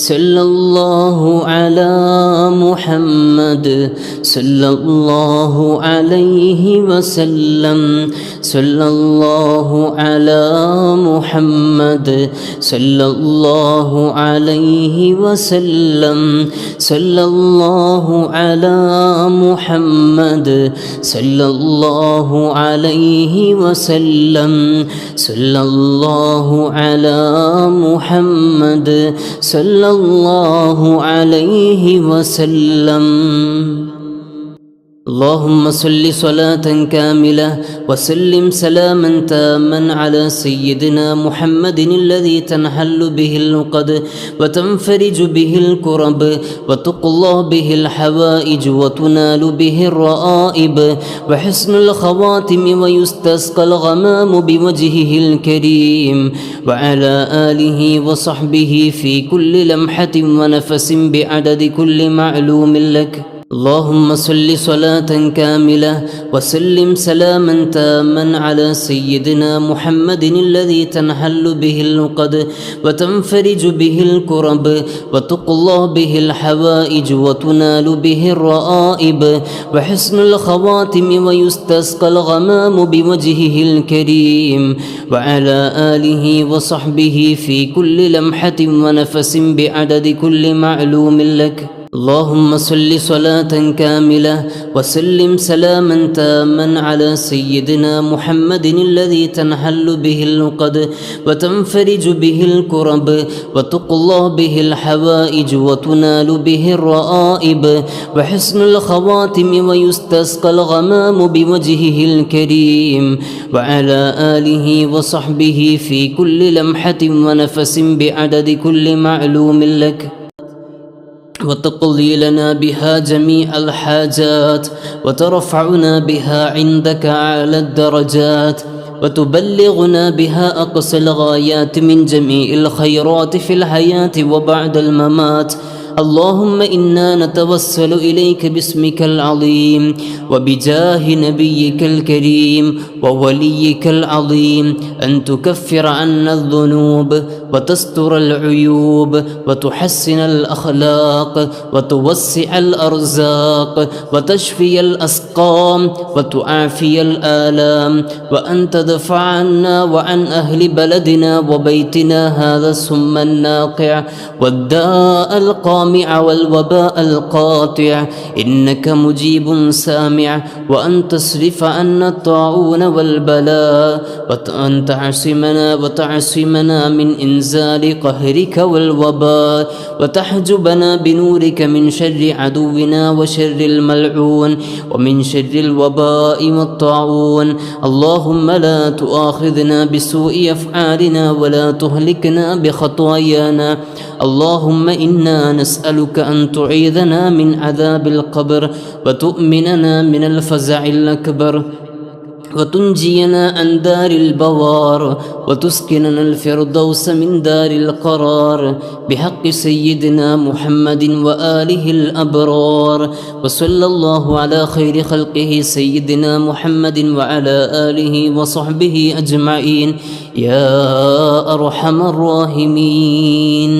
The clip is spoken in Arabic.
صلى الله على محمد صلى الله عليه وسلم صلى الله على محمد صلى الله عليه وسلم صلى الله على محمد صلى الله عليه وسلم صلى الله على محمد صلى الله عليه وسلم. اللهم صل صلاة كاملة وسلم سلاما تاما على سيدنا محمد الذي تنحل به العقد وتنفرج به الكرب وتقضى به الحوائج وتنال به الرائب وحسن الخواتم ويستسقى الغمام بوجهه الكريم وعلى آله وصحبه في كل لمحة ونفس بعدد كل معلوم لك. اللهم صل صلاة كاملة وسلم سلاما تاما على سيدنا محمد الذي تنحل به العقد وتنفرج به الكرب وتقضى به الحوائج وتنال به الرائب وحسن الخواتم ويستسقى الغمام بوجهه الكريم وعلى آله وصحبه في كل لمحة ونفس بعدد كل معلوم لك. اللهم صل صلاة كاملة وسلم سلاما تاما على سيدنا محمد الذي تنحل به العقد وتنفرج به الكرب وتقضى به الحوائج وتنال به الرائب وحسن الخواتم ويستسقى الغمام بوجهه الكريم وعلى آله وصحبه في كل لمحة ونفس بعدد كل معلوم لك. وتقضي لنا بها جميع الحاجات وترفعنا بها عندك أعلى الدرجات وتبلغنا بها أقصى الغايات من جميع الخيرات في الحياة وبعد الممات. اللهم إنا نتوسل إليك باسمك العظيم وبجاه نبيك الكريم ووليك العظيم أن تكفر عنا الذنوب وتستر العيوب وتحسن الأخلاق وتوسع الأرزاق وتشفي الأسقام وتعافي الآلام وأن تدفع عنا وعن أهل بلدنا وبيتنا هذا السم الناقع والداء القامع والوباء القاطع إنك مجيب سامع. وأن تصرف عنا الطاعون والبلاء وأن تعصمنا من إنزال قهرك والوباء وتحجبنا بنورك من شر عدونا وشر الملعون ومن شر الوباء والطاعون. اللهم لا تؤاخذنا بسوء أفعالنا ولا تهلكنا بخطايانا. اللهم إنا نسألك أن تعيذنا من عذاب القبر وتؤمننا من الفزع الأكبر وتنجينا عن دار البوار وتسكننا الفردوس من دار القرار بحق سيدنا محمد وآله الأبرار. وصلى الله على خير خلقه سيدنا محمد وعلى آله وصحبه أجمعين يا أرحم الراحمين.